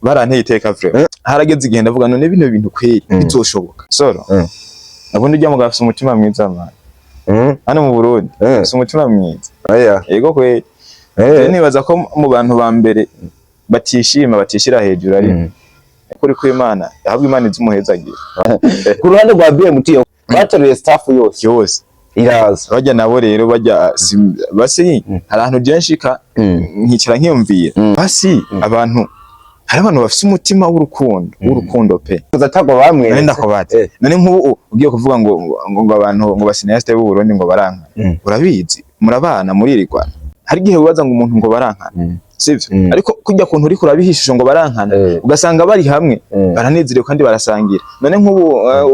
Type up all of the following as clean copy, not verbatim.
baranteye iteka vrema harageze igihe ndavuga none bino bintu kweri bizoshoboka soro nabundi ujya mugafisa umutima mwiza mwana hano mu Burundi afisa umutima mwiza yego kweri nibaza ko mu bantu ba mbere batishima batishira hejuru ari kuri kw'Imana yahabwa Imana izumuhezagira ku ruhande rwa BMT bateruye staff yose iraza bajya nabo rero bajya basi hari ahantu jenshika nkicara nkiyumvira basi abantu hari abantu bafite umutima w'urukundo pe uzatagwa bamwe nenda ko bate none nk'ubu ugiye kuvuga ngo abantu ngo basinyeste b'u Burundi ngo baranka urabizi murabana muririgwana hari gihe ubaza ngo umuntu ngo barankana sivyo ariko kujya kuntu uri kurabihishije ngo barankana ugasanga bari hamwe baranezerewe kandi barasangira none nk'ubu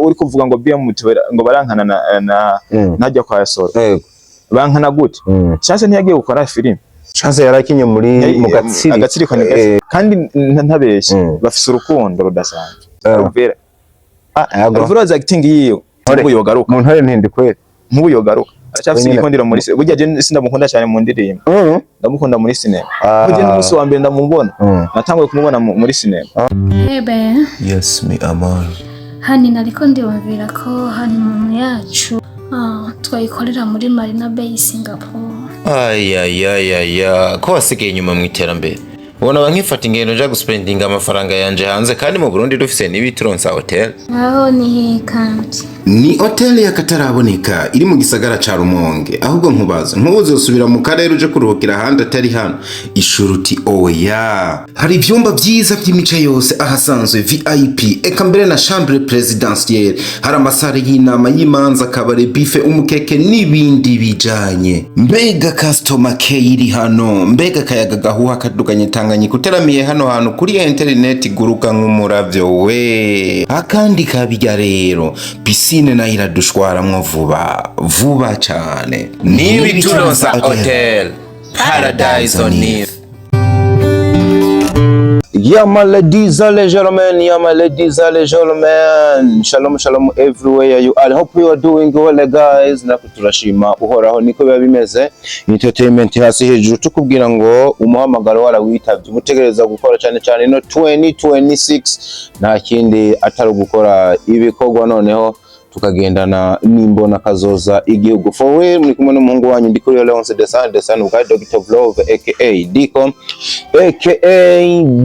uri kuvuga ngo BMT ngo barankana na najya kwa Soro bankana gute chance ntiyagiye gukora filime chance yarakinye muri mu gatsiri kandi ntabeshye bafise urukundo rudasanzwe Alvaro acting yiyo nk'ubu yogaruka mu ntare ntindi kweli nk'ubu yogaruka acafise igikondiro muri burya je sindamukunda cyane mu ndirimbo ndamukunda muri cinema burya n'umunsi wa mbere ndamubona natanguye kumubona muri cinema Hebe yes me amor hani nariko ndiyumvira ko hani mu yacu twayikorera muri Marina Bay Singapore ko wasigaye inyuma mu iterambere ubona bankifata ingendo nja guspendinga amafaranga yanje hanze kandi mu Burundi dufise n'ibitronsa hotel aho ni kandi ni hotel yakataraboneka iri mu gisagara ca Rumonge ahubwo nkubaza uzosubira mu karere uje kuruhukira handi atari hano ishuruti oya hari ivyumba vyiza vy'imice yose ahasanzwe VIP eka mbere na chambre présidentielle hari amasare y'inama y'imanza kabare bife umukeke n'ibindi bijanye mbega customer care iri hano mbega kayaga gahuha kaduganye Tanganyika uteramiye hano hantu kuri internet guruka nk'umuravyo we akandi kabijya rero piscine na iradushwaramwo vuba cyane nibi turonsa hotel Paradise on Earth. Yeah, my ladies and gentlemen, shalom everywhere you are. I hope you are doing well guys. Nakuturashima uhoraho niko biba bimeze. Entertainment hasi hejuru tukubwira ngo umuhamagaro warawitavye umutegereza gukora cyane no 2026 nta kindi atari gukora ibikorwa noneho tukagendana n'imbona kazoza igihugu. For we muri kumwe n'umuhungu wanyu ndi kuri Leonce Desan uka Dr. Vlove aka Dicom aka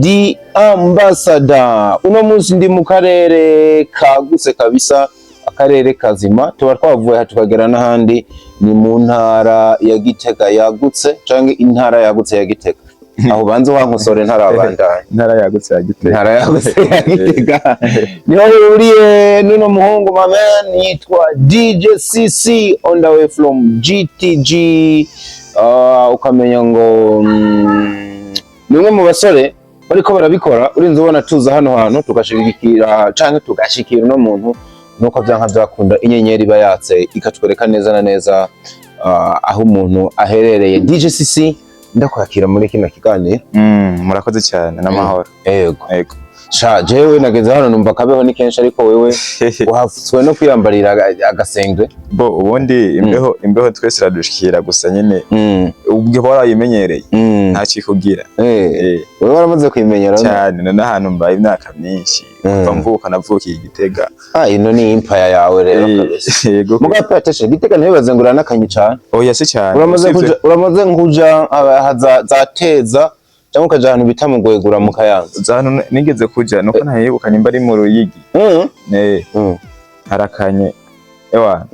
The Ambassador. Uno munsi ndi mu karere kagutse kabisa, akarere kazima tuba twavuye tukagera n'ahandi ni mu ntara ya Gitega yagutse canke intara yagutse ya Gitega aho banze wankosore ntarabandanye intara yagutse ya Gitega niho uriye nuno muhungu maman yitwa DJ CC on the way from GTG ukamenya ngo nimwe mu basore bariko barabikora urinze ubona tuza hano hantu tugashigikira canke tugashikira no muntu nuko byanka byakunda inyenyeri bayatse ikatwereka neza na neza aho umuntu aherereye. DJ CC ndakwakira muri kino kiganiro. Murakoze cyane n'amahoro. Yego sha jewe nageze hano numva kabeho ni kenshi ariko wewe uhafutswe no kwiyambarira agasengwe bo ubundi imbeho twese radushikira gusa nyene ubwo warayimenyereye nta kikugira wewe waramaze kwimenyera cyane n'ahantu mbaye imyaka myinshi kuva mvuka navukiye Gitega ino ni empire yawe rero yego mugapateshe Gitega ntibazengura nakanyi cyane oya si cyane uramaze nkuja zateza cyangwa ukaja ahantu bita mu Gwegura mu Kayanza zano nigeze kuja nuko ntayibuka nimba ari mu Ruyigi harakanye ewa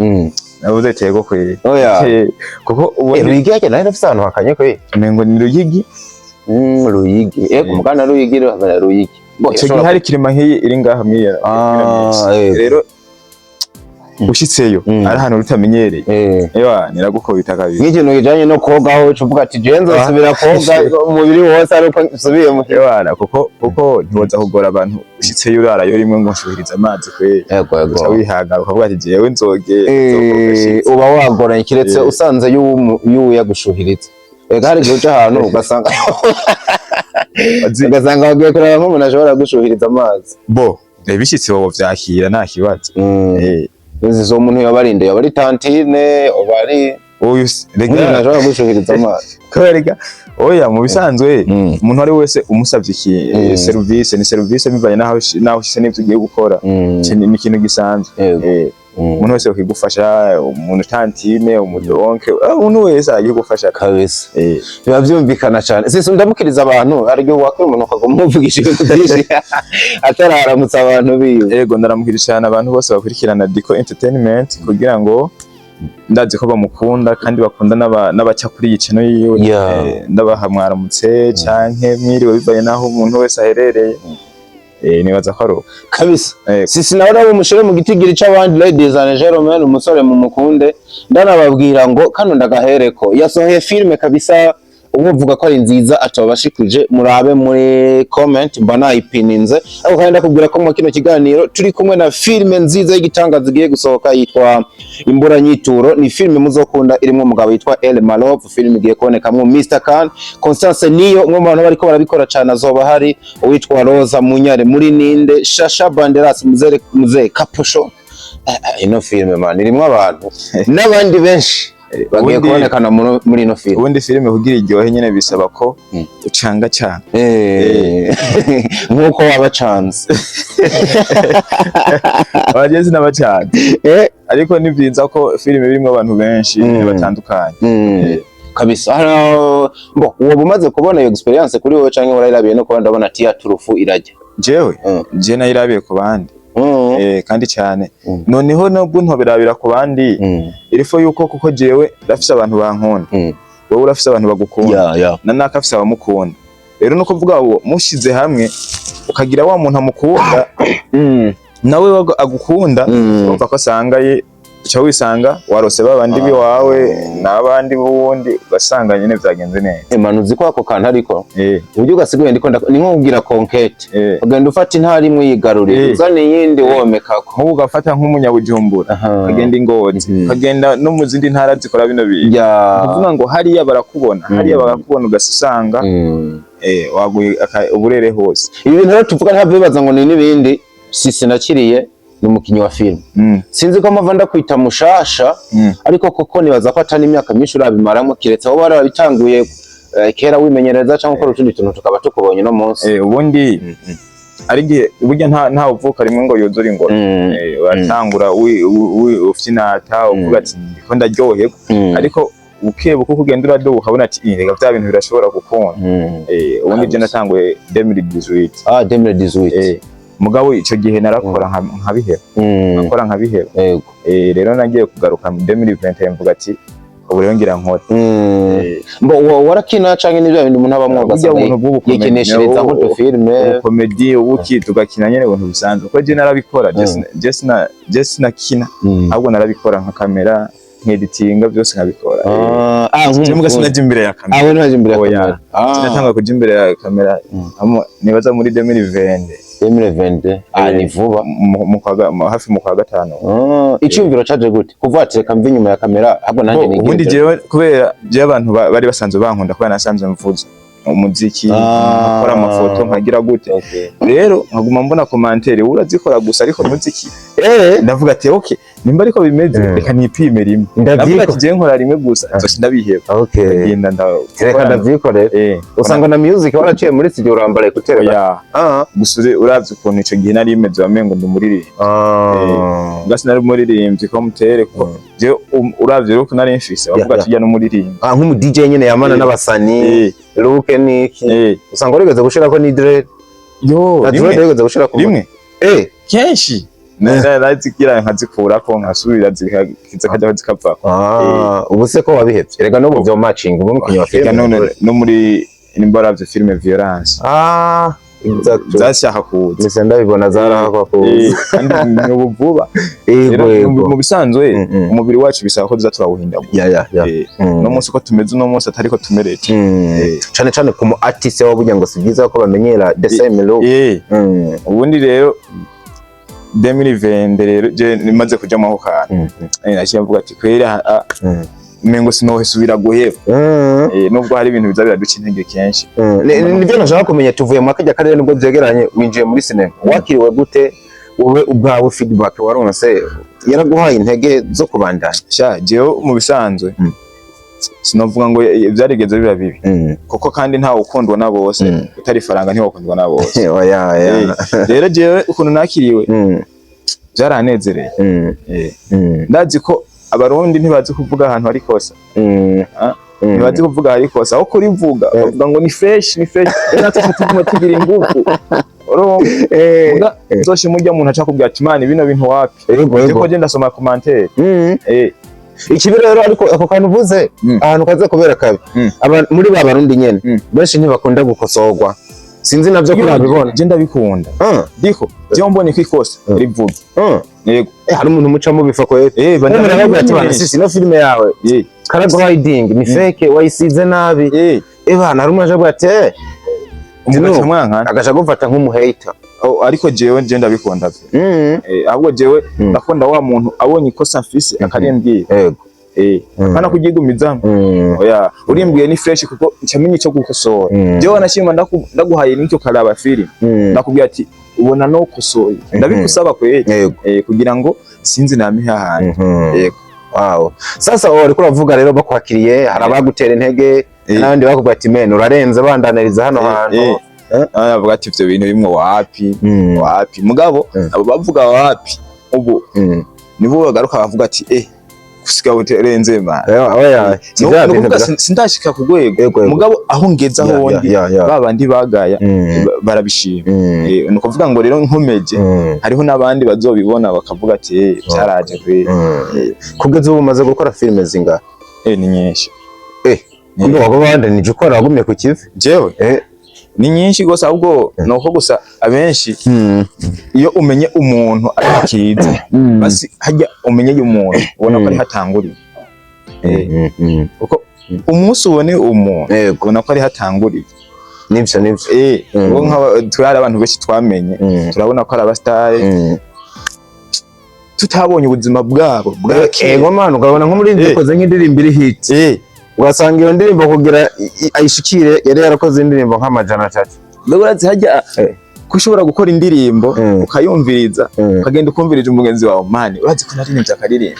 nabuze tego kwe oya kuko Ruyigi yake nayo nafise ahantu hakanye kwe mengo ni Ruyigi Ruyigi mugana Ruyigi Ruyigi cyo hari kirima nk'iyi iri ngaha mwiya rero ushitseyo ari ahantu rutamenyereye ewa niragukobita kabiri n'ikintu kijanye no koga aho uvuga ati jenzo subira koga umubiri wose ari uko usubiye mu ewana kuko ntiwoza kugora abantu ushitseyo urarayo rimwe ngo nshubiriza amazi kwe yego wihaga ukavuga ati jewe nzoge uba wagoranye kiretse usanze yuya gushuhiriza hari guca ahantu ugasanga wagiye kureba nk'umuntu ashobora gushuhiriza amazi bo bishitse wowe vyakira nta kibazo Nzi umuntu yabarinde yabari tantine obari oyu rega nashobora gushuhiriza amazi kwereka oya mu bisanzwe umuntu ari wese umusavye iki service ni service bivanye naho ushise n'ivyo ugiye gukora ni ikintu gisanzwe umuntu wese ukigufasha umuntu tantine umudonke umuntu wese agiye gufasha kabisa biba byumvikana cyane sisi ndamukiriza abantu aryo wakora umuntu akagomba kuvugisha ibintu byinshi atararamutsa abantu biwe yego ndaramukirije cyane abantu bose bakurikirana Diko Entertainment kugira ngo ndazi ko bamukunda kandi bakunda n'abaca kuri iyi channel yiwe ndabaha mwaramutse canke mwiriwe bivaye naho umuntu wese aherereye nibaza ko aro kabisa sisi nawe rabo mushire mu gitigiri c'abandi ladies and gentlemen umusore mu mukunde ndanababwira ngo kano ndagahereko yasohoye filme kabisa uvuga ko ari nziza atabashikuje murabe muri comment mbana ipininze aho kandi ndakubwira ko mu kino kiganiro turi kumwe na filme nziza y'igitangaza giye gusohoka yitwa Imbura Nyituro ni filme muzokunda irimo umugabo yitwa El Malov filme igiye kubonekamwo Mr Khan Constance niyo umwe mu bantu bariko barabikora cyane azoba hari uwitwa Rosa Munyare muri Ninde Shasha Banderas Muzee Kaposho ino filme man irimo abantu n'abandi benshi bagiye kubonekana muri ino filme ubundi filme kugira iryohe nyene bisaba ko ucanga cyane nkuko wabacanze abagezi n'abacanze ariko ni byiza ko filme birimo abantu benshi batandukanye kabisa bo uwo bumaze kubona iyo experience kuri wowe canke urayirabiye no kuba ndabona tia turufu irajya je nayirabiye ku bandi kandi cyane noneho nubwo ntobirabira ku bandi irifo yuko kuko jewe rafise abantu bankunda wowe urafise abantu bagukunda nanakafise abamukunda rero no kuvuga uwo mushize hamwe ukagira wa muntu amukunda nawe agukunda umva ko asangaye cyo wisanga warose babandi biwawe nabandi bundi basanga nyene vyagenze neza emanuzi ko ako kantu ariko uburyo ugasigaye ndiko ni nko kugira conquête ugenda ufata intara imwe yigarurira uzane yindi womekako nko ugafata nk'umunyabujumbura kagenda ingozi kagenda no mu zindi ntara zikora bino bintu kuvuga ngo hariya barakubona ugasanga waguye uburere hose ibi bintu rero tuvuga ntabwo bibaza ngo ni nibindi sisi nakiriye n'umukinyi wa film sinzi ko amava ndakwita mushasha ariko koko nibaza ko atani imyaka myinshi urabimaramo kiretse aho barabitanguye kera wimenyereza cyangwa ukora utundi tuntu tukaba tukubonye no munsi ubundi ari gihe burya nta uvuka rimwe ngo yuzure ingoro watangura ufite inata uvuga ati ndiko ndaryoherwa ariko ukebuka kugenda uraduka ukabona ati rega bya bintu birashobora gukunda ubundi je natanguye 2018 2018 mugabo ico gihe narakora nkabiheba rero nagiye kugaruka mu 2020 mvuga ati ubu rero ngira nkora mbo warakina canke n'ibyo bintu umuntu abamwo yekeneshereza nko filme comedy ubuki tugakina nyene ibintu bisanzwe ko je narabikora just nakina ahubwo narabikora nka kamera nkeditinga byose nkabikora cyangwa sinaje imbere ya kamera abo naje imbere ya kamera sinatanga kuja imbere ya kamera nibaza muri 2020 ni vuba hafi mu kwa gatanu icyumviro caje gute kuvatira mvi nyuma ya kamera ahubwo nanjye nigeze ubundi jewe kubera je abantu bari basanzwe bankunda kubera nasanzwe mvuza umuziki nkora amafoto nkagira gute rero nkaguma mbona commentaire urazikora gusa ariko umuziki ndavuga ati okay nimba ariko bimeze reka nipime rimwe ndavuga ati je nkora rimwe gusa ndabiheba ngenda reka ndavyikore usanga na music waraciye muri studio urambara kutera gusure uravye ukuntu ico gihe nari imeze wamengo ndumuriri ngasi nari umuririmbyi ko mutere ko je uravye rero nari mfise bavuga ati jya n'umuririmbyi nk'umu DJ nyene yamana n'abasani Luke niki usanga urigeze gushirako ni dread urigeze gushirako rimwe kenshi nazigira nkazikurako nkasubira zikajya zikapfa ubu se ko wabihevye rega no byo matching ubu mukinyi wa film no muri nimbaravye filme violence zashaka kuza mise ndabibona zarahakwa kuza kandi ubuvuba mu bisanzwe umubiri wacu bisaba ko tuza turawuhindagura no munsi ko tumeze no munsi atari ko tumerete cyane cyane ku artist wabugira ngo si byiza ko bamenyera the same look ubundi rero 2020 rero je nimaze kuja mu kantu naciye mvuga ati kwera mengo sinohesubira guheba nubwo hari ibintu biza biraduca intege kenshi nibyo nashaka kumenya tuvuye mu akajya karere nubwo byegeranye winjiye muri cinema wakiriwe gute wowe ubwawe feedback waronse yaraguhaye intege zo kubandanya jewe mu bisanzwe sinovuga ngo byarigeze biba bibi kuko kandi nta ukundwa na bose utari faranga ntiwakundwa na bose oya rero jewe ukuntu nakiriwe byaranezereye ndazi ko abarundi ntibazi kuvuga ahantu hari kosa ntibazi kuvuga hari kosa aho kurivuga bavuga ngo ni fresh natwe tuguma tugira ingufu zoshi mujya umuntu aca kubwira ati mani bino bintu wapi ndiko je ndasoma commentaire ikibi rero ariko ako kantu uvuze ahantu kaza kubera kabi muri ba barundi nyene benshi ntibakunda gukosorwa sinzi navyo ko nabibona je ndabikunda diko je mbonye ko ikosa rivuga yego hari umuntu muca mu bifa ko baravuga ati bana sisi no filme yawe Paragliding ni fake wayisize nabi bana hari umuntu avuga ati agaca gufata nk'umuhater ariko jewe je ndabikunda ahubwo jewe ndakunda wa muntu abonye ikosa mfise akarimbwira yego kana kugigumiza oya urimbwiye ni fresh kuko ncamenye cyo gukosora jewe nashima ndaguhaye nicyo karaba film ndakubwira ati ubona no kosoye ndabikusaba kweye kugira ngo sinzi namiha hantu yego wow sasa uriko uravuga rero bakwakiriye harabagutera intege nandi bakubwira ati men urarenze bandaniriza hano hantu avuga ati ivyo bintu bimwe wapi mugabo abo bavuga wapi ubu nibo bagaruka bavuga ati gusiga uterenze ma oya sindashika ku rwego mugabo aho ngeza hondi babandi bagaya barabishima nuko kuvuga ngo rero nkomeje hariho nabandi bazobibona bakavuga ati cyaraje kwe kugeza ubu maze gukora filme zinga ni nyinshi kumbe wabo bandanije ukora wagumye ku kivi jewe ni nyinshi gose ahubwo nuko gusa abenshi iyo umenye umuntu akiza basi hajya umenye umuntu ubona ko ari hatanguriye uko umunsi ubone umuntu ubona ko ari hatanguriye nivyo ubu twari abantu benshi twamenye turabona ko ari abastare tutabonye ubuzima bwabo ego man ugabona nko muri ndikoze nk'indirimbo iri hit ugasanga iyo ndirimbo kugira ayishikire yari yarakoze indirimbo nk'amajana 3 ndaburazi hajya kushobora gukora indirimbo ukayumviriza ukagenda ukumvirije umugenzi wawe mani urazi ko naririmbye akaririmbo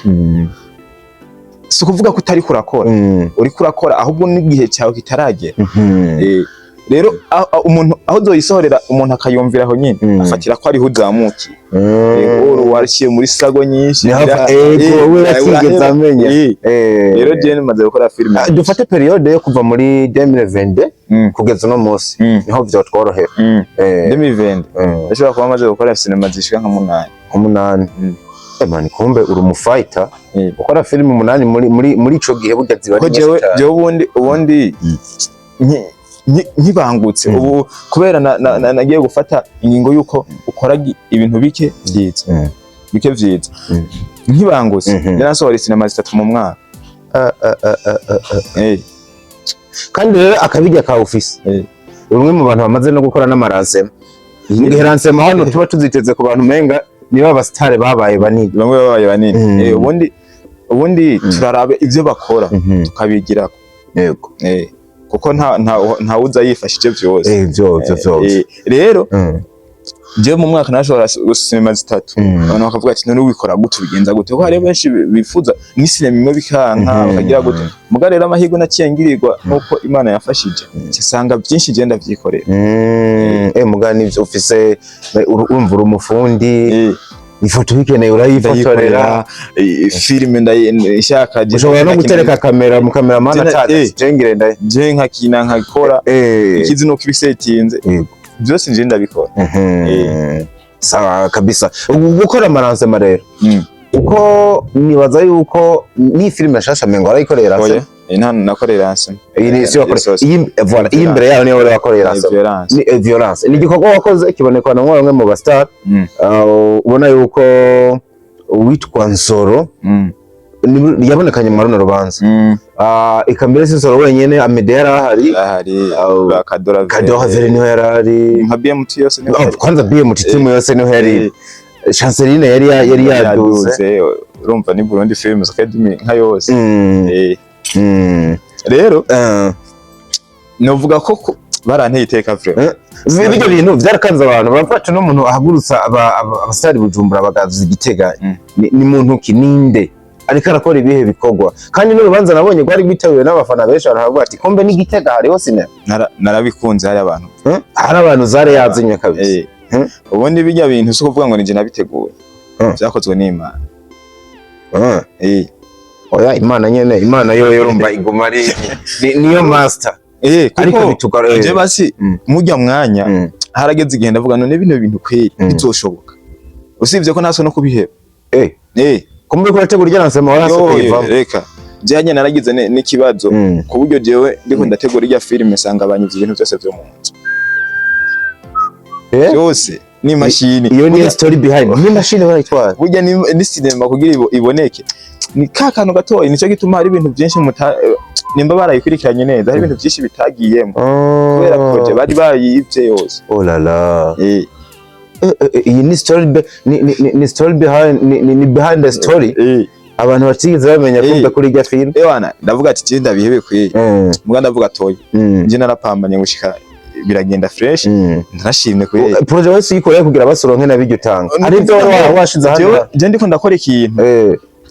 si kuvuga ko utari kurakora uri kurakora ahubwo n'igihe cyawe kitaragera rero umuntu aho zoyisohorera umuntu akayumvira aho nyine afatira ko ari huzamuki warishiye muri sago nyinshi rero je maze gukora filime dufate periode yo kuva muri 2022 kugeza no munsi niho byo tworohera 2020 ndashobora kuba maze gukora sinema zishika nka 8 man kumbe uri umufighter ukora filime 8 muri ico gihe burya ziba ari je ubundi nkibangutse ubu kubera nagiye gufata ingingo yuko ukora ibintu bike vyiza nkibangutse narasohora sinema 3 mu mwaka kandi rero akabijya ka office umwe mu bantu bamaze no gukora n'amaransema igihe ransema hano tuba tuziteze ku bantu menga niba abastare babaye banini ubundi turarabe ivyo bakora tukabigirako yego kuko nta uza yifashije byose rero je mu mwaka nashobora sinema 3 abantu bakavuga ati none wikora gute bigenza gute ko hari benshi bifuza ni sinema imwe bikanka bakagira gute muga rero amahigo naciyengirirwa nuko Imana yafashije cisanga byinshi genda vyikorera muga nivyo ufise urumva umufundi ifoto bikeneye urayifotorera filime ndayishaka ushobora no gutereka kamera mu cameraman ataka jengire je nkakina nkakora ikizi no kibisetinze byose nje ndabikora sawa kabisa gukora amaransema rero uko nibaza yuko ni filime shasha mengo arayikorera se nakorera se iyi si wakorera iyi imbere yaho niyo wari wakorera se ni violence ni igikorwa wakoze kiboneka na mwe mu bastar ubona yuko witwa Nsoro yabonekanye mu rubanza ikambere Nsoro wenyene Amede yarahari Kadora Vere niho yarari nka BMT yose niho kwanza BMT team yose niho yari Chanceline yari yaduze urumva ni Burundi Films Academy nka yose rero novuga ko baranteye iteka vre ibyo bintu byarakanze abantu bafata no muntu ahagurutsa abastari Bujumbura bagavuza Igitega ni muntu kininde ariko arakora ibihe bikorwa kandi n'urubanza nabonye rwari rwitabiwe n'abafana benshi baravuga ati kombe n'Igitega hariho sinema narabikunze hari abantu zare yazinye kabisa ubundi bijya bintu so kuvuga ngo nije nabiteguye byakozwe n'Imana oya Imana nyene Imana yo yorumva iguma ari niyo master ariko bitugara je basi mujya mwanya harageze igihe ndavuga none bino bintu kweri bizoshoboka usibye ko naso no kubiheba kumbe ko yategura irya nsema warasekuva reka janye naragize n'ikibazo ku buryo jewe ndiko ndategura irya filime sanga abanyuze ibintu byose byo mu nzu byose ni machine iyo ni story behind ni machine barayitwara burya ni cinema kugira iboneke ni kakano gatoyi nico gituma hari ibintu byinshi nimba barayikurikiranye neza hari ibintu byinshi bitagiyemo kubera projet bari bayivye yose oh la la iyi ni story ni story behind the story abantu batigeze bamenya kumva kuri irya film ewana ndavuga ati je ndabihebe kwiye muga ndavuga toyi nje narapambanye gushika biragenda fresh ntarashimye kwiye projet wese yikoreye kugira basoronke nabiryo tanga aribyo washize hano je ndiko ndakora ikintu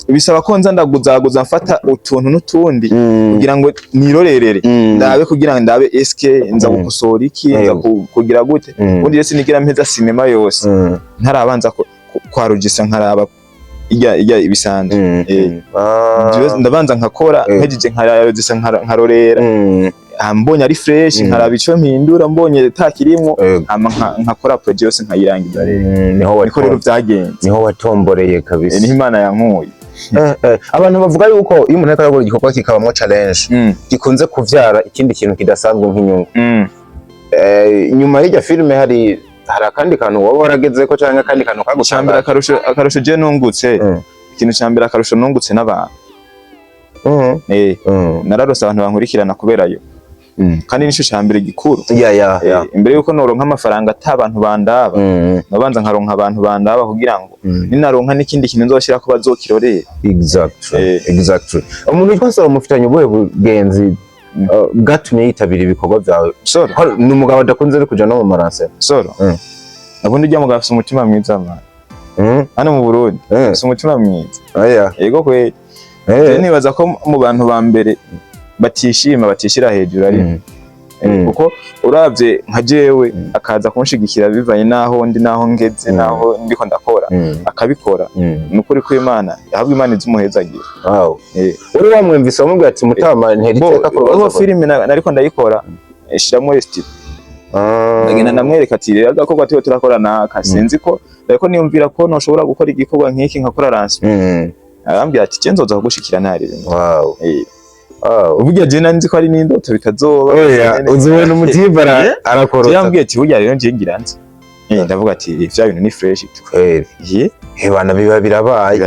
bisaba ko nza ndaguzaguza mfata utuntu n'utundi kugira ngo nirorerere ndabe kugira ngo ndabe eske nza gukosora iki nza kugira gute ubundi rese nigira mpeza cinema yose ntarabanza kwa rugisa nkaraba ijya ibisanzwe ndabanza nkakora nkejeje nkarabisa nkarorera mbonye ari fresh nkaraba ico mpindura mbonye takirimo nkakora project yose nkayirangiza rero niko rero byagenze niho watomboreye kabisa niho Imana yankuye abantu bavuga yuko iyo umuntu ariko yakora igikorwa kikabamo challenge gikunze kuvyara ikindi kintu kidasanzwe nk'inyungu nyuma y'irya filime hari akandi kantu wowe warageze ko cyangwa akandi kantu kagushambira akarusho je nungutse ikintu cyambira akarusho nungutse n'abantu nararose abantu bankurikirana kubera yo kandi nico cyambere gikuru imbere yuko noronka amafaranga atabantu bandaba nabanza nkaronka abantu bandaba kugira ngo ninaronka n'ikindi kintu nzoshira ko bazokirorera exactly umuntu witwa Soro mufitanye ubuhe bugenzi bwatumye yitabira ibikorwa byawe Soro ni umugabo adakunze kuja no mu maranse Soro abundi ujya mugabo afite umutima mwiza man hano mu Burundi afite umutima mwiza yego kweli nibaza ko mu bantu ba mbere batishira hejuru ari kuko uravye nka jewe akaza kunshigikira bivanye naho ndi naho ngeze naho ndiko ndakora akabikora nukuri ko Imana yahabwa Imana izumuhezagira uri wamwumvise wamubwira ati mutama nteriteka ko filime nariko ndayikora shiramo estip ndagenda ndamwereka ati rero agakorwa tiyo turakora naka sinzi ko ariko niyumvira ko noshobora gukora igikorwa nk'iki nkakora ransi arambwira ati je nzoza kugushikira ntari uburyo je nzi ko ari n'indoto bitazoba uzubona umutima arakorota yambwiye ati burya rero nje ngira nzi ndavuga ati ivya bintu ni fresh kweli bana biba birabaye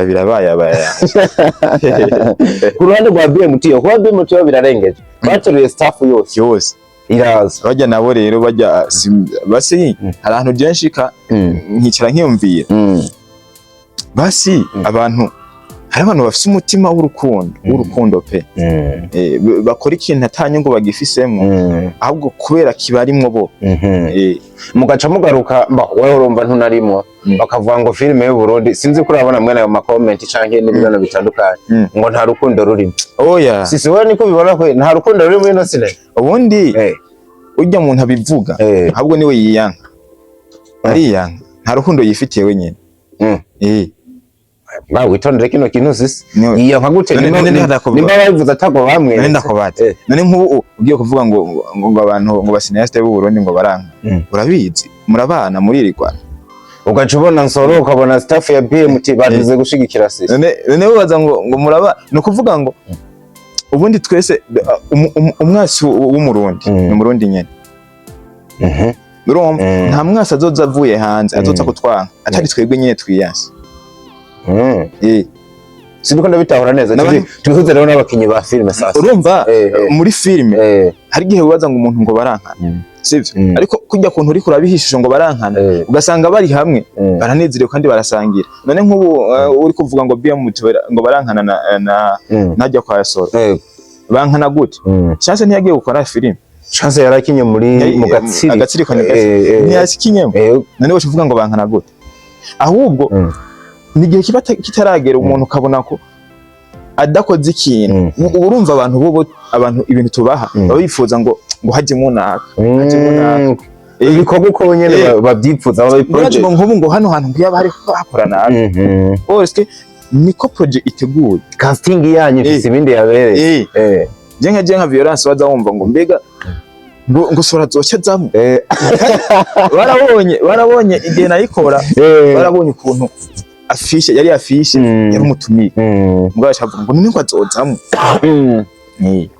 ku ruhande rwa BMT kuba BMT birarengeje baturuye staff yose iraza bajya nabo rero bajya basi hari ahantu jenshika nkicara nkiyumvira basi abantu hari abantu bafite umutima w'urukundo pe bakora ikintu atanyungu bagifisemo ahubwo kubera kibarimwo bo mugaca mugaruka wewe urumva ntunarimo bakavuga ngo filime y'u Burundi sinzi ko urabona mwene ayo makomenti canke n'ibintu bitandukanye ngo nta rukundo rurimo oya sisi wewe niko bibona ko nta rukundo rurimo ino sinema ubundi ujya umuntu abivuga ahubwo niwe yiyanga ariyanga nta rukundo yifitiye wenyine witondere kino kintu sisi iya nkagute nimba bavuze atako bamwe nenda ko bate none nk'ubu ugiye kuvuga ngo abantu ngo basinyeste b'u Burundi ngo baranga urabizi murabana muririgwana ugaca ubona Nsoro ukabona staff ya BMT bagize gushigikira sisi none ubaza ngo muraba no kuvuga ngo ubundi twese umwasi w'umurundi ni umurundi nyene nta mwasi azoza avuye hanze azoza kutwanga atari twebwe nyene twiyasi siniko ndabitahura neza tubihuze rero n'abakinyi ba filime sasa urumva muri filime hari gihe ubaza ngo umuntu ngo barankana sivyo ariko kujya kuntu uri kurabihishije ngo barankana ugasanga bari hamwe baranezerewe kandi barasangira none nk'ubu uri kuvuga ngo BMT ngo barankana najya kwa Soro bankana gute chance ntiyagiye gukora filime chance yarakinye mu agatsiri ko ntiyasikinyemo none wowe uvuga ngo bankana gute ahubwo ni gihe kiba kitaragera umuntu ukabona ko adakoze ikintu urumva abantu bo abantu ibintu tubaha baba bifuza ngo hajyemo naka ibikorwa uko nyene babyipfuza baba project nk'ubu ngo hano hantu ngiye bari bakora nabi bose niko project iteguye casting yanyu ifite ibindi yabereye je nka Violence waza wumva ngo mbega ngo sora zoce zamu barabonye igihe nayikora barabonye ukuntu afishe yari yari umutumiye mbwa shavuga ngo ninko azozamo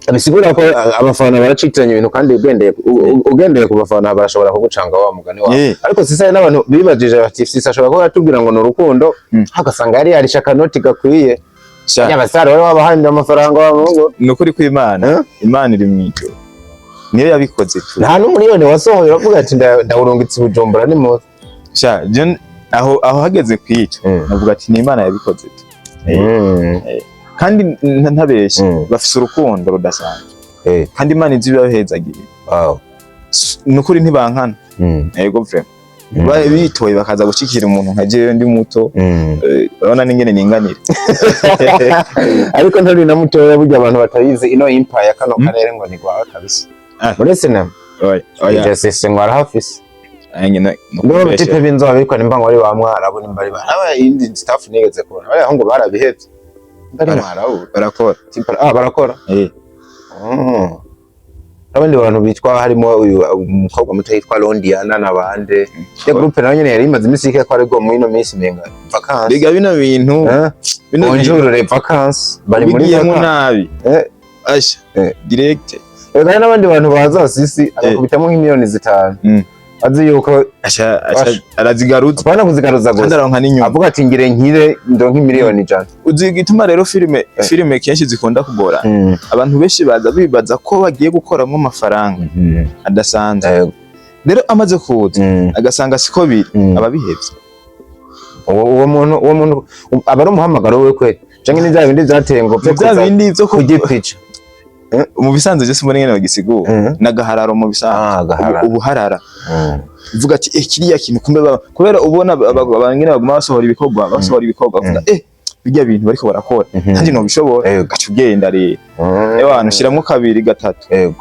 abisigura ko abafana baracitiranye ibintu kandi ugendeye ku bafana barashobora kugucanga wa mugani wawe ariko sisa n'abantu bibajije bati sisa ashobora ko yatubwira ngo n'urukundo hagasanga yari yarisha kanoti gakwiye y'abasare wari wabahanira amafaranga wabo nukuri ku Imana Imana iri mwicyo niyo yabikoze tu nta n'umuriyoni wasohoye bavuga ati ndawurungitse Bujumbura ni muzi sha je aho hageze kwica navuga ati ni Imana yabikoze tu kandi ntabeshye bafise urukundo rudasanzwe kandi Imana izi bibahezagiye nukuri ntibankana yego vraiment bitoye bakaza gushikira umuntu nka jewe ndi muto urabona n'ingene ninganire ariko ntari na muto burya abantu batayize ino empire kano karere ngo ni gwawe kabisa uretse na oya sese ngwara hafise anyina no bitipe binzoba biko nimba wari bamwara bo nimbari aba indi staff nigeze kubona bari aho ngo barabihevye ndari mwarawo barakora barakora abandi bantu bitwa harimo uyu umukobwa muto yitwa Londiana nabande ya groupe nayo nyene yari imaze imisi ike ko ari go mu ino misi menga vacances biga bino bintu bonjour vacances bari muri nabi asha direct Ega n'abandi bantu baza sisi agakubitamo nk'imiliyoni 5 azi yuko asha arazigarutse bana kuzigaruza gose ndaronka n'inyuma avuga ati ngire nkire ndonka imiliyoni 100 uzi gituma rero filime kenshi zikunda kugora abantu benshi baza bibaza ko bagiye gukoramo amafaranga adasanzwe rero amaze kuza agasanga siko biri ababihevye uwo muntu abari umuhamagaro we kweli canke n'ivya bindi vyatengo byo bindi byo kugipica mu bisanzwe je simone ngene bagisigura nagahararo mu bisanzwe ubuharara uvuga ati kiriya kintu kumbe kubera ubona abangene baguma basohora ibikorwa uvuga bijya bintu bariko barakora kandi no bishobora gacu ugenda rero abantu shiramwo 2 3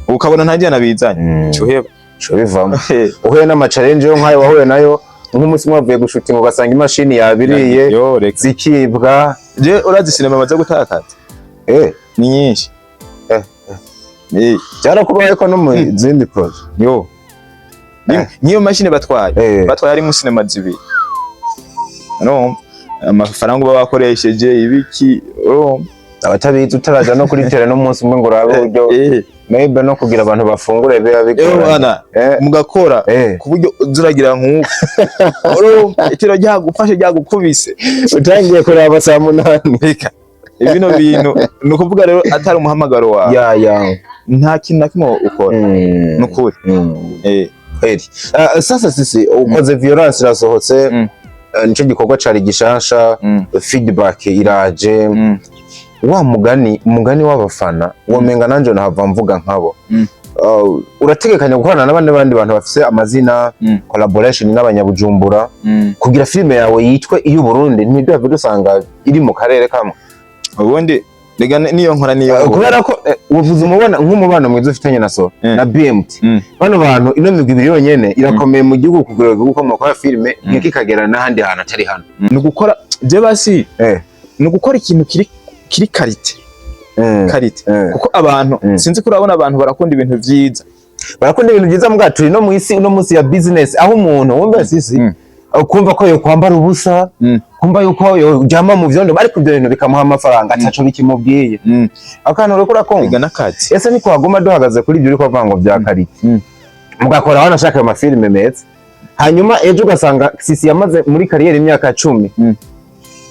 ukabona ntagiye nabizanye cyuheba cyo bivamo uhuye n'ama challenge yo nkayo wahuye nayo nk'umunsi mwavuye gushutinga ugasanga imashini yabiriye zikibwa je urazi sinema baza gutakaza ni nyinshi cyarakubaye ko no mu zindi project niyo mashine batwaye ari mu sinema zibiri no amafaranga baba bakoresheje ibiki abatabizi utaraja no kuri tele no munsi umwe ngo rabe uburyo maybe no kugira abantu bafungure biba bigora mugakora ku buryo uzuragira nk'uko itiro ryagufashe ryagukubise utangiye kuraba saa 8 ibino bintu nukuvuga rero atari umuhamagaro wawe nta kintu nakimo ukora nukuri sasa sisi ukoze Violence irasohotse nico gikorwa cari gishasha feedback iraje wa mugani w'abafana womenga nanje nahava mvuga nkabo urategekanya gukorana n'abandi bantu bafise amazina collaboration n'abanyabujumbura kugira filime yawe yitwe iyo Burundi ntibyo dusanga iri mu karere kamwe ubundi rega niyo nkora niyo kubera ko uvuze nk'umubano mwiza ufitanye na Sora na BMT bano bantu ino migwi ibiri yonyene irakomeye mu gihugu kugura gukomoka kwa filime nk'ikagera n'ahandi hantu atari hano ni gukora je basi ni gukora ikintu kiri karite kuko abantu sinzi ko urabona abantu barakunda ibintu vyiza mbwa turi no mu isi no munsi ya business aho umuntu wumva sisi kumva ko yo kwambara ubusa kumva yuko yo jama mu vyondo bari kubyo bintu bikamuha amafaranga ataco bikimubwiye akantu rero kurakonga nakati ese niko waguma duhagaze kuri ibyo uri kuvuga ngo bya karite mugakora wanashaka ama filime meza hanyuma ejo ugasanga sisi yamaze muri kariyeri imyaka 10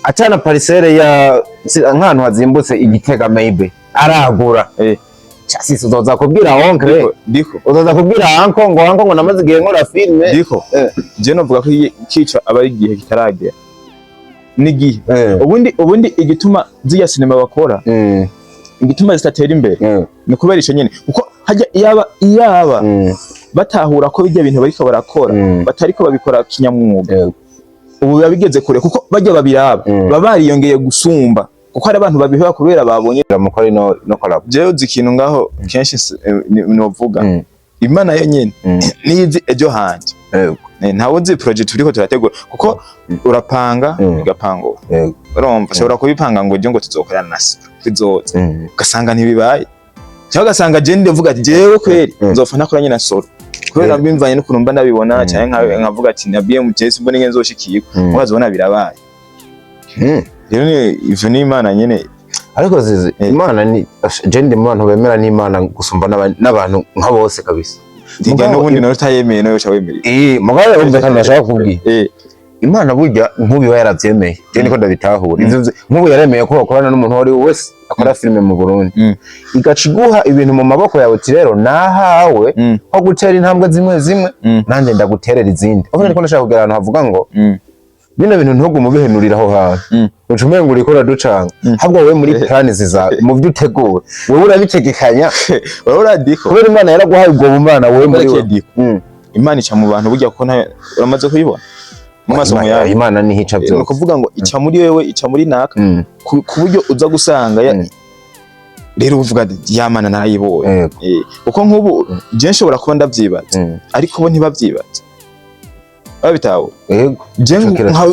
acana parcelle ya nk'ahantu hazimbutse Igitega maybe aragura sisi uzoza kubwira onkre uzoza kubwira anko ngo namaze igihe nkora filime je novuga ko kica abari igihe kitaragera nigihe ubundi igituma ziya sinema bakora igituma zitatera imbere ni kubera ico nyene kuko hajya iyaba batahura ko bijya bintu bariko barakora batariko babikora kinyamwuga ubu babigeze kure kuko bajya babiraba babariyongeye gusumba kuko hari abantu babiheba kubera babonye mukore no collab. jewe uzi ikintu ngaho kenshi novuga Imana yo nyene nizi ejo hanje ntawe uzi project uriko turategura kuko urapanga igapanga urumva ushobora kubipanga ngo ejo ngo tuzokorana na tuzoza ugasanga ntibibaye cyangwa ugasanga je ndavuga ati jewe kweri nzofa nakoranye na Solo kubera mbimvanye n'ukuntu mba ndabibona cyane nkavuga ati na BMJ mbone ngenzo shikiyiko wazobona birabaye rero ivyo ni Imana nyene. Ariko zizi Imana ni je ndi mu bantu bemera n'Imana gusumba n'abantu nka bose kabisa. Ndiga n'ubundi no utayemeye no uca wemera mugabe umve kandi nashaka kubwira Imana burya nkubiba yaravyemeye je niko ndabitahura nkubu yaremeye ko bakorana n'umuntu wari wese akora filime mu Burundi igaciguha ibintu mu maboko yawe uti rero nahawe ho gutera intambwe zimwe nanje ndaguterera izindi aho niko nashaka kugira ahantu havuga ngo bino bintu ntugu mubihenurira aho hantu ucumenye ngo urikora ducanga habwo wewe muri plan ziza mu byo utegura wewe urabitegekanya wewe uradiko kubera Imana yaraguhaye ubwo bumana wewe muri we Imana ica mu bantu burya ko uramaze kuyibona mu maso mu yawe Imana ni hica byose kuvuga ngo ica muri wewe ica muri naka ku buryo uza gusanga rero uvuga ati yamana narayibonye uko nkubu je nshobora kuba ndavyibaza ariko bo ntibavyibaza babitawo je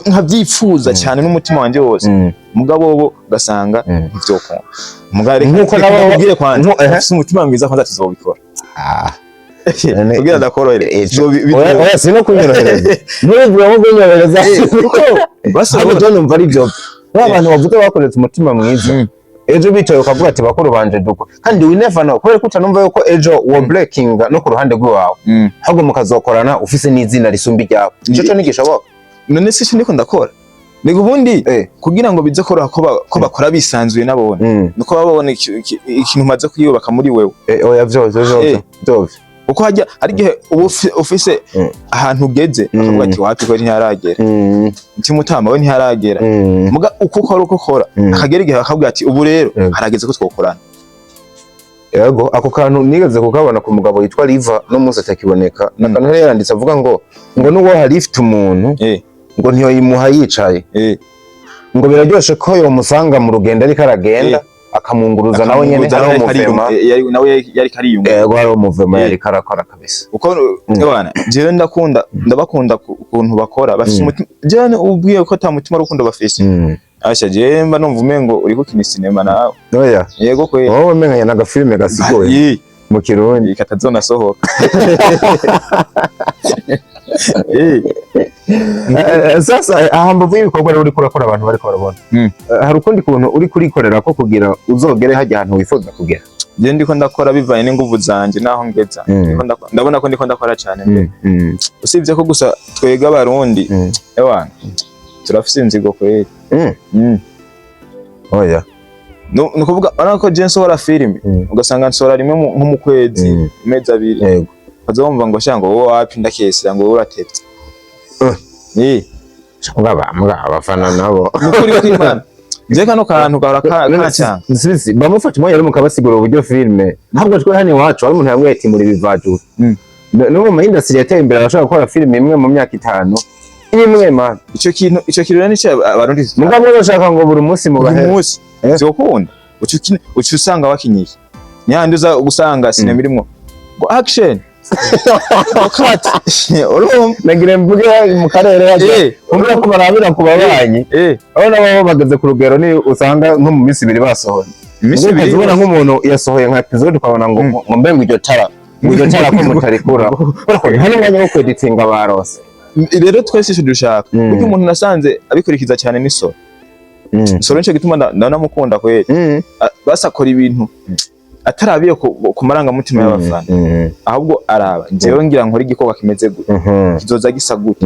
nkavyifuza cyane n'umutima wanje wose mugabo bo gasanga ntivyokunda mugare nkuko nabo ubwire kwanje ufite umutima mwiza kwanza tuzobikora kugira dakorohere oya sino kunyorohereza n'ubwo ngo kunyorohereza kuko basaba je numva ari byo abantu bavuga bakoretse umutima mwiza ejo bicaye ukavuga ati bakuru banje duko kandi we never know kubera ko utanumva yuko ejo wo breaking no ku ruhande rwawe ahubwo mukazokorana ufise n'izina risumbi ryawe cyo nigisha bo none se ndiko ndakora Nego ubundi kugira ngo bize koroha ko bakora bisanzuye nabone nuko babona ikintu maze kuyubaka muri wewe oya vyose uko hajya ari gihe ufise ahantu ugeze akavuga ati wapi ko ntiharagera Mutama we ntiharagera muga uko ukora akagera igihe akavuga ati ubu rero harageze ko twokorana yego ako kantu nigeze kukabona ku mugabo yitwa Riva no munsi atakiboneka nakantu yaranditse avuga ngo nuwo hari ifite umuntu ngo ntiyo yimuha yicaye ngo biraryoshe ko yo musanga mu rugendo ariko aragenda akamunguruza nawe nyene ari umuvema nawe yari kariyunga yego ari umuvema yari karakora kabisa uko bana jewe ndabakunda ukuntu bakora bafite umutima jewe ubwiye ko ta mutima rukundo bafise asha jewe mba numva umengo uri gukina cinema nawe oya yego ko wowe menga naga filme gasigoye mu Kirundi katazona sohoka sasa ahambavu ibikorwa rero uri kurakora abantu bariko barabona hari ukundi kuntu uri kurikorera ko kugira uzogere hajya ahantu wifuza kugera je ndiko ndakora bivanye n'inguvu zanje naho ngeza ndabona ko ndiko ndakora cyane usibye ko gusa twega abarundi ewana turafise inzigo kweri oya nukuvuga ariko je nsohora filime ugasanga nsohora rimwe nko mu kwezi mezi abiri bazomva ngo shango wowe wapi ndakesera ngo uratevye mbwa abafana nabo nukuri kw'Imana je kano kantu karakacanga sisi bamufata umwanya ari mukabasigura uburyo filime ntabwo twe hano iwacu ari umuntu yamwe ati muri bivaju no mu industry yateye imbere arashaka gukora filime imwe mu myaka 5 imwe man ico kintu rero nico abarundi mugabo bashaka ngo buri munsi mu bahe munsi zokunda ucu usanga wakinyiye nyandi uza gusanga sinema irimo ngo action cut nagire mvuge mu karere yaje umwe ko barabira ku babanyi aho nabo bageze ku rugero ni usanga nko mu minsi 2 basohoye imisi 2 ubona nk'umuntu yasohoye nka episode ukabona ngo mbe iryo tara ko mutarikura hano mwanya wo kweditinga barose rero twese dushaka kuko umuntu nasanze abikurikiza cyane n'isoro Solo nce gituma ndamukunda kweli basakora ibintu atarabiye ku maranga mutima y'abafana ahubwo araba jewe ngira nkora igikoka kimeze gute kizoza gisa gute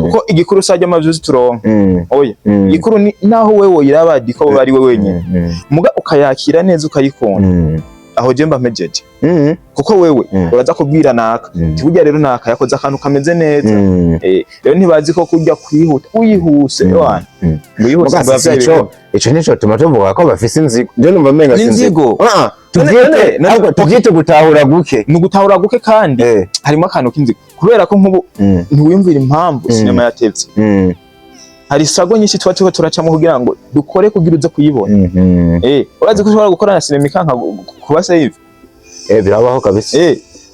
kuko igikuru sajya amavyuzi turonka oya igikuru ni naho wewe irabadi ko bari we wenyine muga ukayakira neza ukayikunda aho je mba mejeje kuko wewe uraza kubwira naka tujya rero naka yakoze akantu kameze neza rero ntibazi ko kujya kwihuta uyihuse wana uyihuse bavyo ico nico tuvuga ko bafise inzigo je numva menga inzigo tuvyite gutahura guke ni gutahura guke kandi harimo akantu k'inzigo kubera ko nkubu ntiwiyumvira impamvu sinema yatevye hari sago nyinshi tuba turiko turacamo kugira ngo dukore kugira uze kuyibona. Urazi ko ushobora gukora na sinema ikanka kuba save. Birabaho kabisa.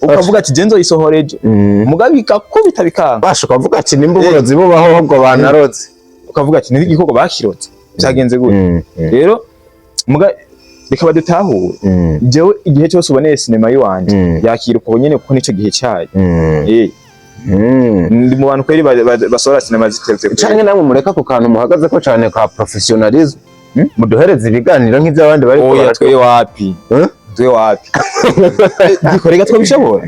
Ukavuga ati genzo isohoreje. Mugabe ikakubita bikanka. Basha ukavuga ati nimba uburozi bubaho ahubwo banaroze. Ukavuga ati ni igikoko bakiroze. Byagenze gute. Rero bikaba dutahure. Jewe igihe cyose uboneye sinema yiwanje yakira uko nyene kuko nico gihe cyayo. Ndi mu bantu kweri basohora sinema zitevye. Canke namwe mureka ku kantu muhagaze ko cyane ka professionalism. Muduhereze ibiganiro nk'ivy'abandi bari ko twe wapi. Twe wapi. Dikorega twabishobora.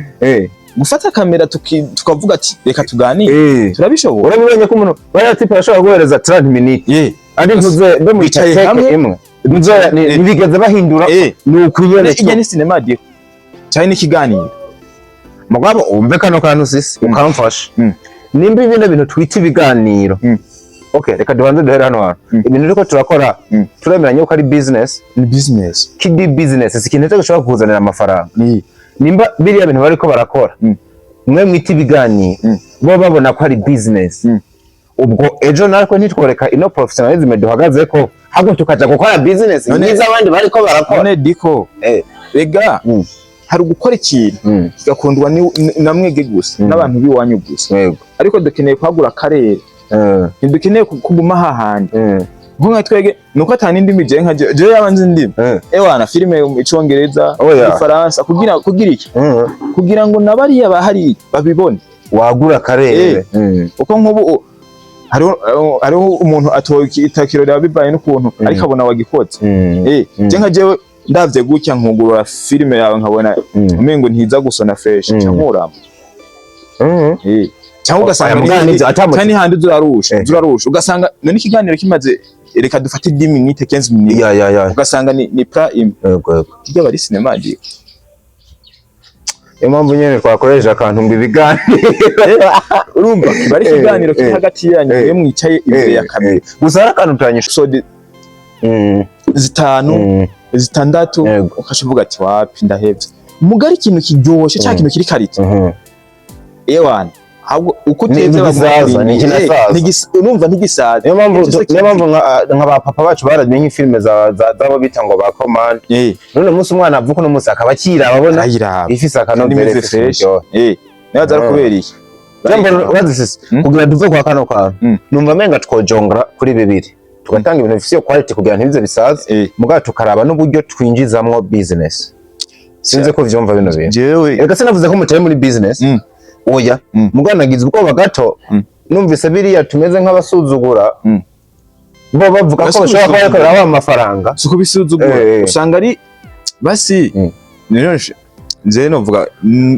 Gufata kamera tukavuga ati reka tuganire. Turabishobora. Urabibonye ko umuntu baratipa ashobora guhereza 30 minutes. Ari ntuze be mwicaye hamwe imwe. Nzoya nibigeze bahindura n'ukuyene. Ijya ni sinema dio. Cyane n'ikiganiro. Mugabo umve kano kantu sisi ukamfasha. Nimba ibintu bintu twita ibiganiro. Okay, reka dubanze duhere hano hantu. Ibintu riko turakora turemeranye ko ari business, ni business. Kidi business ikintu cyo gushaka kuzanira amafaranga. Nimba biriya bintu bariko barakora. Mwe mwita ibiganiro. Bo babona ko ari business. Ubwo ejo nariko ntitworeka ino professionalism duhagaze ko hago tukaja gukora business niza abandi bariko barakora. None diko rega hari gukora ikintu kigakundwa namwege gusa n'abantu biwanyu gusa. Ariko dukeneye kwagura akarere. Ntidukeneye kuguma hahandi. Nko twege nuko atani ndimi je nka je yabanze ndimi. Ewana filime icongereza, ifaransa kugira iki? Kugira ngo nabari bahari babibone. Wagura akarere. Uko nkubu hariho umuntu atokitakirora bibaye n'ukuntu ariko abona wagikoze. Je nka jewe ndavye gutya nkugurura filime yawe nkabona umengo ntiza gusona fresh cyamuramo. Cyangwa ugasanga cyane handi zurarusha ugasanga none ikiganiro kimaze reka dufate 10 minutes 15 minutes ugasanga ni prime kijya bari cinema dio. Impamvu nyene twakoresha akantu ngo ibiganiro urumva bari ikiganiro kiri hagati yanyu iyo mwicaye imbere ya kamera gusa hari akantu tanyisha episode 5 6 ukashivuga ati wapi ndahevye mugari ikintu kiryoshe cya kintu kiri karite ewana ahubwo uko uteze bazaza ni kinasaza urumva ntigisaza niyo mpamvu nka ba papa bacu baramenye filime zabo bita ngo ba command none umunsi umwana avuka no munsi akaba akira ababona ifise akanovere fresh nayo zarakubera iki jambo bazisise kugira duve kwa kano kwa numva menga twojongera kuri bibiri tugatanga ibintu bifise quality kugira ntibize bisaza muga tukaraba n'uburyo twinjizamwo business sinze ko vyumva bino bintu jewe reka sinavuze ko mutaye muri business oya muganagize ubwoba gato numvise biriya tumeze nk'abasuzugura bo bavuga ko bashobora kubakorera amafaranga suko bisuzugura usanga ari basi niroshe nje novuga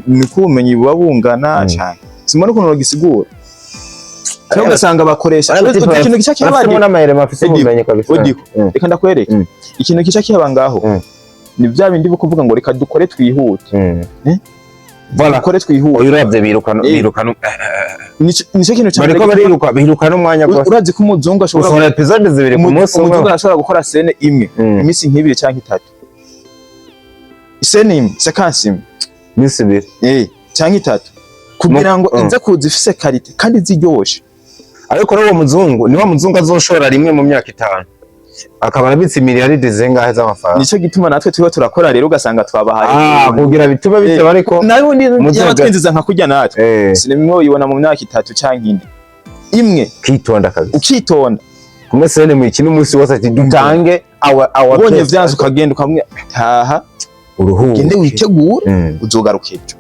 ni kubumenyi bubabungana cyane simone ukuntu bagisigura cyangwa ugasanga bakoresha ikintu gica cyabandi n'amahera mafise ubumenyi kabisa reka ndakwereka ikintu gica cyaba ngaho ni bya bindi bwo kuvuga ngo reka dukore twihute Voilà kore twihuye uravye birukana nico kintu cyane bariko birukana umwanya gose urazi ko umuzungu ashobora gukora episode zibiri ku munsi umuzungu ashobora gukora scene imwe imisi nk'ibiri cyangwa itatu scene imwe sequence imwe imisi ibiri cyangwa itatu kugira ngo inze kuza ifise quality kandi ziryoshe ariko rero uwo muzungu niwo muzungu azoshora rimwe mu myaka 5 akaba arabitse miliyaridi zingahe z'amafaranga nico gituma natwe twiho turakora rero ugasanga twabahaye kugira bituma bitaba ariko nayo yabatwinjiza nka kujya natwe sinema imwe uyibona mu myaka 3 cyangwa ine imwe kitonda kabisa ukitonda kumwe sene mu ikintu umunsi wose ati dutange our bonye vyanze ukagenda ukamwe taha uruhu gende witegura uzogaruka ejo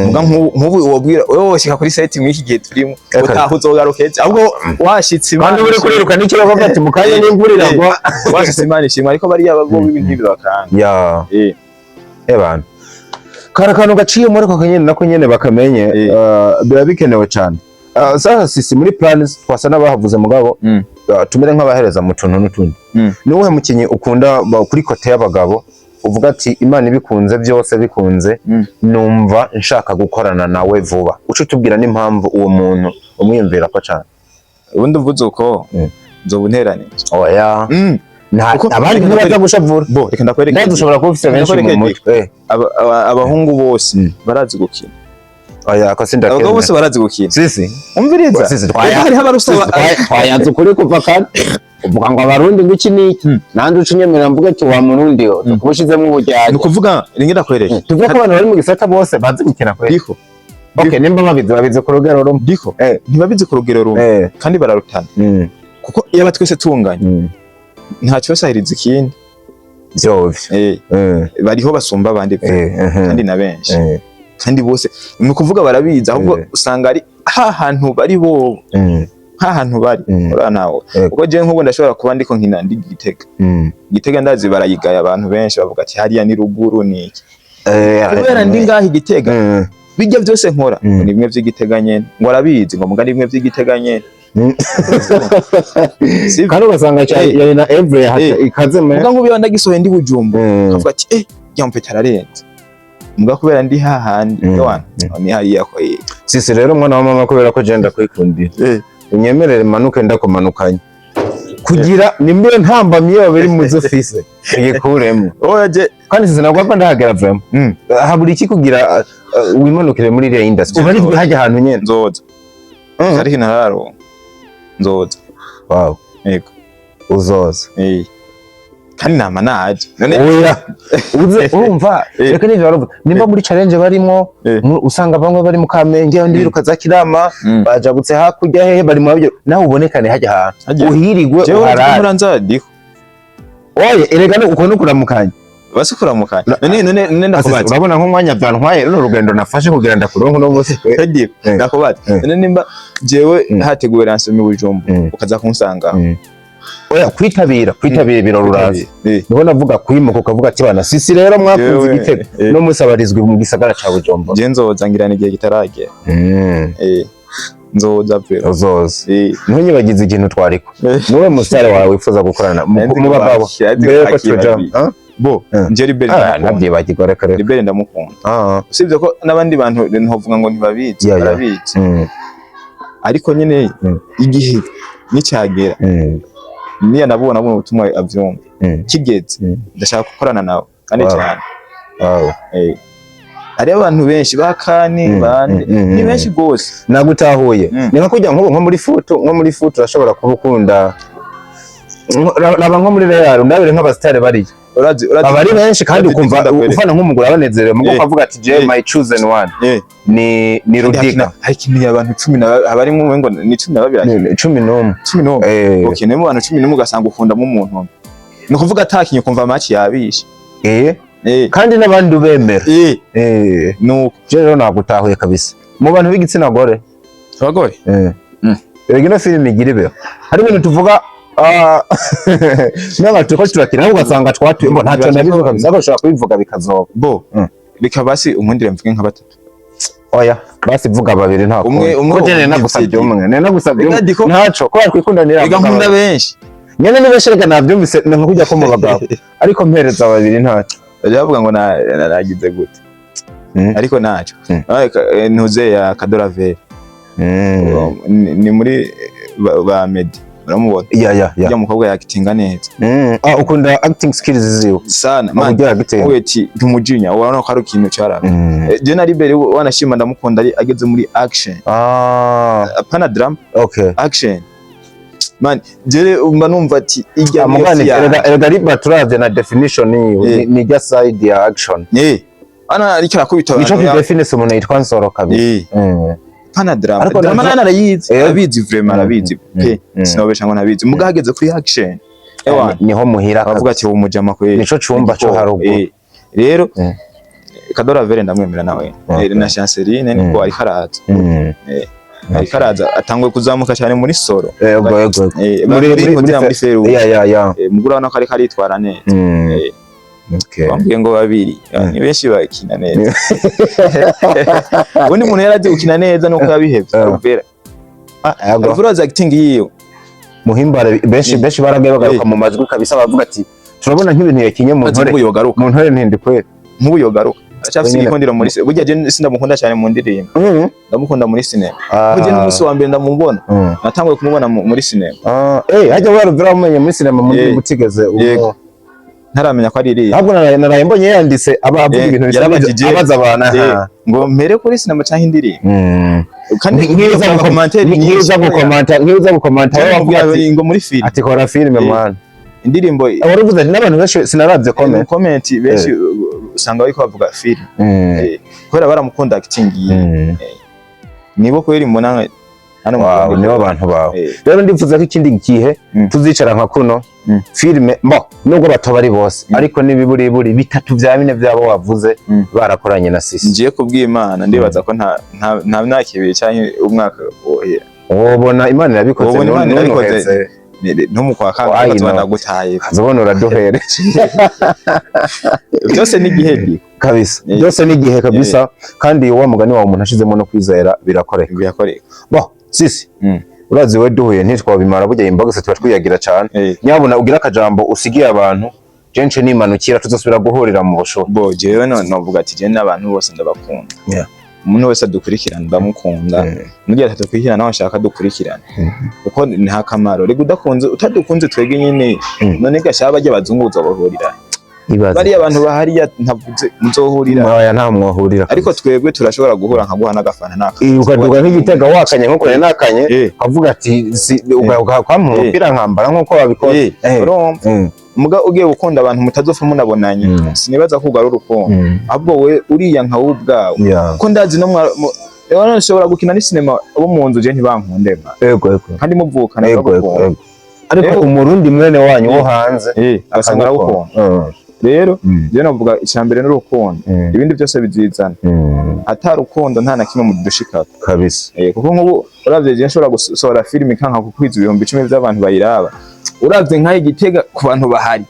muga nkubu wobwira wewe woshika kuri site mwiki gihe turimo utaha uzogaruka ejo ahubwo washitse kandi uri kuriruka n'icyo bavuga ati mukanye n'imvurira ngo washitse imana ishimwe ariko bari yabo ibintu bakanga ebana karakano gaciye muri ko kanyene nako nyene bakamenye bira bikenewe cyane sasa sisi muri plans twasa nabahavuze mugabo tumere nk'abahereza mu tuntu n'utundi niwe mukinyi ukunda kuri kote y'abagabo uvuga ati imana ibikunze byose bikunze numva nshaka gukorana nawe vuba uco tubwira n'impamvu uwo muntu umwiyumvira ko cyane ubundi uvuze uko nzobunteranije oya abandi ntibaza gushavura bo reka ndakwereka dushobora kuba ufite benshi mu mutwe abahungu bose barazi gukina oya ko sinda abagabo bose barazi gukina sisi umviriza sisi hari habarusaba twayanze ukuri kuva kandi uvuga ngo abarundi ngiki niki nandi ucinyemera mvuga ati wa murundi yo kubushizemo ubujyaje ni kuvuga ringenda kwereje tuvuga ko abantu bari mu gisata bose bazi gukina kwe diko okay nimba babizi ku rugero rumwe diko ntibabizi ku rugero rumwe kandi bararutana kuko iyo batwese tunganye nta cyose ahiriza ikindi byovye bariho basumba abandi kandi na benshi kandi bose ni kuvuga barabizi ahubwo usanga ari hantu bari bo hantu bari uranawo ubwo je nk'ubu ndashobora kuba ndiko nkina ndi Gitega ndazi barayigaya abantu benshi bavuga ati hariya ni ruguru niki kubera ndi ngahi Gitega bijya byose nkora ni bimwe vy'Igitega nyene ngo arabizi ngo mugani bimwe vy'Igitega nyene kandi ugasanga yari na every ikaze me muga nk'ubiyo ndagisohoye ndi Bujumbu kavuga ati yampeta ararenze muga kubera ndi hahandi yowana ni hariya ko sisi rero mwana wa mama kubera ko genda kwikundira unyemerere manuke ndakumanukanye kugira nimbe ntambamye babiri mu office yikuremo oje kandi sisi nagwa ndahagera vrema haburi iki kugira wimanukire muri iriya industry ubari hajya ahantu nyene nzoza ari nararo nzoza wow yego uzoza kandi nama naje none oya uze urumva reka nije baruvuga nimba muri challenge barimo usanga bamwe bari mu Kamenge ndi biruka za Kirama bajabutse hakurya hehe bari mu byo nawe ubonekane hajya ahantu uhirigwe uharanza diko oye erega uko no kuramukanya basikuramukanya none ndakubaza urabona nk'umwanya byantwaye runo rugendo nafashe kugira ndakuronka no munsi diko ndakubaza none nimba jewe hateguwe ransome Bujumbu ukaza kunsanga oya kwitabira ibirori urazi niho navuga kwimuka ukavuga ati bana sisi rero mwakunze Igitego no musabarizwe mu gisagara ca Bujumbu je nzoza ngirana igihe kitaragera nzoza pe uzoza ntunyibagize ikintu twariko niwe musare wawe wifuza gukorana mu bagabo mbere ko tuja bo nje Libere nabyibagirwa reka rero Libere ndamukunda usibye ko n'abandi bantu ntovuga ngo ntibabizi barabizi ariko nyine igihe nicyagera niya nabona ubutumwa avyumva kigeze ndashaka gukorana nawe kandi cyane ari abantu benshi bakani bande ni benshi gose nagutahuye ni nka kujya nko muri foot urashobora kubukunda raba nko muri Real ndabire nk'abastare bari abari benshi kandi ukumva ufana nk'umugore abanezerewe mugo kavuga ati je my chosen one ni Rudiga hakini abantu 10 abari mu ngo ni 12 11 okay nemo abantu 11 ugasanga ukundamo umuntu ni kuvuga atakinye kumva match yabishe kandi n'abandi ubemera nuko je rero nagutahuye kabisa mu bantu b'igitsina gore abagore ino film igira ibeho hari ibintu tuvuga n'abantu ko turakina ugasanga twatuye mbo ntacyo nabivuga kabisa bashobora kubivuga bikazoba bo bikabasi umundire mvuge nka batatu oya basi vuga babiri nta umwe ko nagusabye umwe nagusabye ntaco ko bakwikundanira ega nkunda benshi nyene ni benshi reka navyumvise nka kujya ko mu bagabo ariko mpereza babiri ntaco bavuga ngo nagize gute ariko naco ntuze ya Kadoravere ni muri ba Medi uramubona ya mukobwa yakitinga neza ukunda acting skills ziwe sana man weti tumujinya urabona ko ari ikintu cyarabe je na Libere wanashima ndamukunda ari ageze muri action apana drama action man je umba numva ati ijya muri erega riba turavye na definition ni just side ya action ana ariko akubita nico definition umuntu yitwa Nsoro kabiri pana drama nana arabizi vraiment arabizi pe sinobesha ngo nabizi mugahageze kuri action niho muhira avuga ati umujama kweli nico cumba cyo harugo rero Kadoravere ndamwemera nawe na Chanceline niko ari karaza karaza atangwe kuzamuka cyane muri solo muri feru mugura nako ari karitwara neza bambwiye ngo babiri ni benshi bakina neza ubundi umuntu yarazi gukina neza nuko yabihevye Alvera Alvera za acting yiyo muhimbare benshi baragaye bagaruka mu majwi kabisa bavuga ati turabona nk'ibintu yakinye mu ntore ntindi kwera nk'ubu yogaruka acafise ikondiro muri se burya je sindamukunda cyane mu ndirimbo ndamukunda muri cinema burya n'umunsi wa mbere ndamubona natanguye kumubona muri cinema hajya Alvera umenye muri cinema mu ndirimbo utigeze ntaramenya ko ari iri ahubwo naraye mbonye yanditse abavuga ibintu yarabajije abaza abantu ngo mpere kuri sinema cyangwa indirimbo kandi nkiza gukomanta ngo muri film ati kora filime mwana indirimbo abaruvuze n'abantu benshi sinaravye comment benshi usanga bariko bavuga film kubera baramukunda acting nibo kweri mbona hano wow nibo abantu bawe rero ndifuza ko ikindi gihe tuzicara nka kuno filime nubwo batobari bose ariko nibiburi bitatu bya bine byabo wavuze barakoranye na Sisi ngiye kubw'Imana ndibaza ko nta nakibiri cyane umwaka wohera ubona Imana irabikoze none ntumukwa kandi gutaye azobona uraduhere byose ni gihe kabisa byose ni gihe kabisa kandi wa mugani wawe umuntu ashizemo no kwizera birakoreka Sisi urazi we duhuye ntitwabimara burya imbagase tuba twiyagira cyane nyabona ugira akajambo usigiye abantu jenshi nimanukira tuzosubira guhurira mu busho jewe novuga ati je n'abantu bose ndabakunda umuntu wese dukurikirana ndamukunda mugihe atadukurikirana nawe ashaka dukurikirana kuko nta kamaro rego udakunze utadukunze twege nyine none gashaba bajya bazunguza bahurira bari abantu bahariya ntavuze muzohurira nta mwohurira ariko twebwe turashobora guhura nka guhana gafana naka ukaduga nk'igitega wakanye nko kone nakanye ukavuga ati ugakwampa umupira nkambara nkuko babikoze muga ugiye gukunda abantu mutazopfa munabonanye sinibaza ko ugara urukundo ahubwo we uriya nka ubwawe ko ndazi no rero nshobora gukina ni sinema abo mu nzu je ntibankunde kandi muvukana ariko umurundi mwene wanyu wo hanze asanga arawukunda rero je navuga icyambere n'urukundo ibindi byose bizizana atarukundo nta na kimwe mu dushikako kabisa kuko nk'ubu uravye je nshobora gusohora filime kanka kukwiza 10,000 by'abantu bayiraba uravye nkaye Gitega ku bantu bahari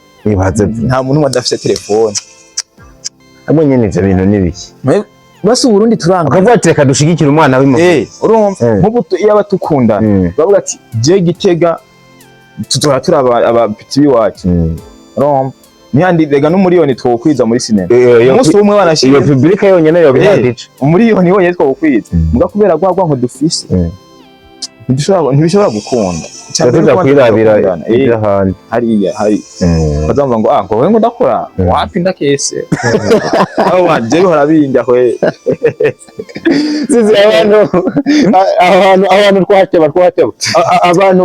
nta muntu wadafite telefone amwe nyene ivyo bintu nibiki basi Burundi turanga akavuga ati reka dushigikira umwana w'imwe urumva nk'ubu iyo abatukunda bavuga ati je Gitega tuzohora turaba abapiti biwacu urumva Nyandi rega n'umuriyoni twokwiza muri sinema. Umunsi umwe banashije. Iyo public yonyene yo bihagije. Umuriyoni wonyene twokwiza. Muga kubera gwagwa nko dufise. Ntibishobora gukunda. Cyangwa kwirabira ibahandi. Hari. Bazamva ngo ngo wewe ngo ndakora. Wapi ndakese. Aho wanje bihora binjya kwe. Sizi abantu twateba. Abantu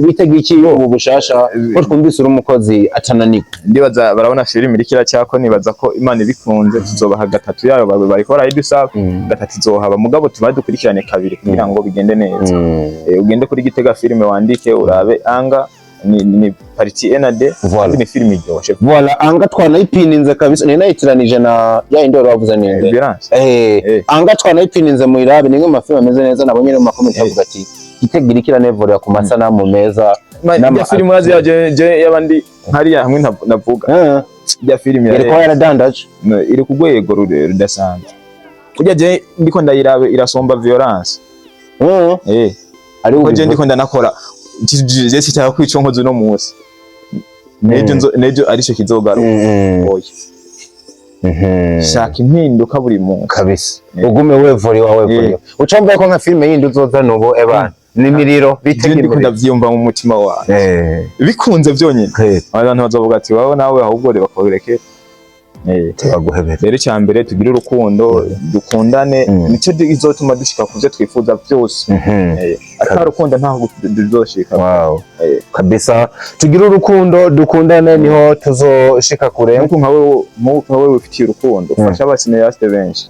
bitegiki ubu bushasha ko twumvise uri umukozi atananirwa. Ndibaza barabona filime irikira cyako nibaza ko Imana ibikunze tuzobaha gatatu yayo bariko barayidusaba gatatu izohaba mugabo tubadukurikirane kabiri kugira ngo bigende neza. Ugende kuri Gitega filime wandike urabe anga ni parti ND ni filime iryoshe. Voilà anga twanayipininze kabisa ni nayitiranije na ya indoro bavuze ninde. Anga twanayipininze mu irabe ningo mafilme ameze neza nabonye no makomment avuga ati Gitega irikira nevora ku masanamu meza na filime urazi je yabandi hariya hamwe navuga ya filime iri kwa yaradandaje iri ku rwego rudasanzwe kujya je ndiko ndayirabe irasomba violence ari uko je ndiko ndanakora je sitaka kwica nkozo no munsi nejo ari cyo kizogaro oya shaka impinduka buri munsi kabisa ugume wevori wawe kuri ucamva ko nka filime yindi uzoza nubo ebana nimiriro bitegirwa ndavyumva mu mutima wawe bikunze byonyine abantu bazovuga ati wawe nawe ahubwo reba koreke tubaguhebera rero cyambere tugira urukundo dukundane nico izotuma dushika kuvyo twifuza byose atari urukundo ntaho duzoshika wow kabisa tugira urukundo dukundane niho tuzoshika kure nkuko nkawe ufitiye urukundo ufasha abasineyaste benshi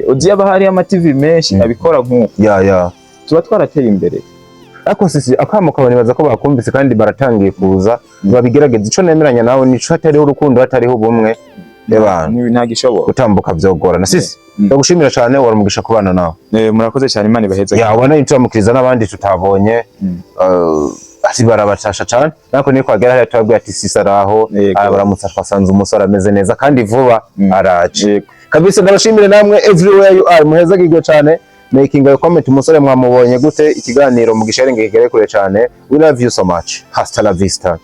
uziye abahari ama TV menshi abikora nkuko tuba twarateye imbere ako Sisi akamo kabone baza ko bakumvise kandi baratangiye kuza babigerageza ico nemeranya nawe nico hatariho urukundo hatariho ubumwe y'abantu nta gishoboka gutambuka vyogorana Sisi ndagushimira cyane waramugisha kubana nawe murakoze cyane Imana ibaheza yabona intramukiriza n'abandi tutabonye ati barabatasha cyane nako ni kwagera hariya twabwiye ati Sisi araho baramutsa twasanze umusore ameze neza kandi vuba araje kabisa ndabashimire namwe everywhere you are muheza gigo cyane making a comment umusore mwamubonye gute ikiganiro mu gisherenge kigere kure cyane we love you so much hasta la vista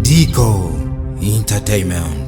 Dico Entertainment.